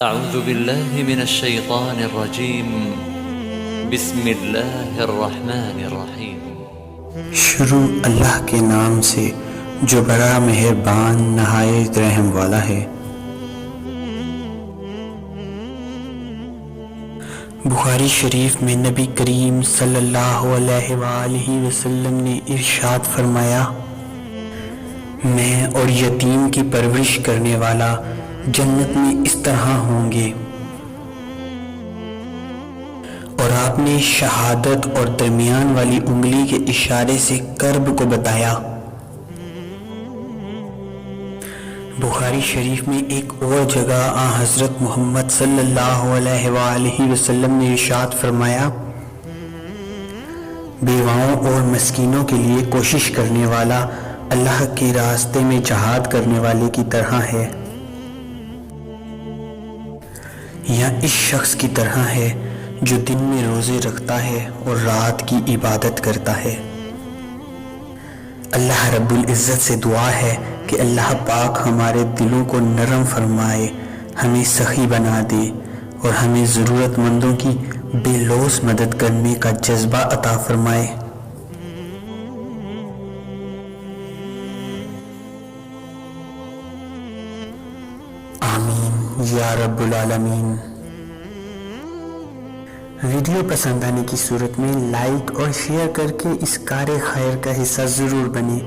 أعوذ بالله من الشيطان الرجيم بسم الله الرحمن الرحيم شروع اللہ کے نام سے جو بڑا مہربان نہایت رحم والا ہے۔ بخاری شریف میں نبی کریم صلی اللہ علیہ وآلہ وسلم نے ارشاد فرمایا، میں اور یتیم کی پرورش کرنے والا جنت میں اس طرح ہوں گے، اور آپ نے شہادت اور درمیان والی انگلی کے اشارے سے کرب کو بتایا۔ بخاری شریف میں ایک اور جگہ حضرت محمد صلی اللہ علیہ وآلہ وسلم نے ارشاد فرمایا، بیواؤں اور مسکینوں کے لیے کوشش کرنے والا اللہ کے راستے میں جہاد کرنے والے کی طرح ہے، یا اس شخص کی طرح ہے جو دن میں روزے رکھتا ہے اور رات کی عبادت کرتا ہے۔ اللہ رب العزت سے دعا ہے کہ اللہ پاک ہمارے دلوں کو نرم فرمائے، ہمیں سخی بنا دے اور ہمیں ضرورت مندوں کی بے لوث مدد کرنے کا جذبہ عطا فرمائے۔ آمین یا رب العالمین۔ ویڈیو پسند آنے کی صورت میں لائک اور شیئر کر کے اس کار خیر کا حصہ ضرور بنیں۔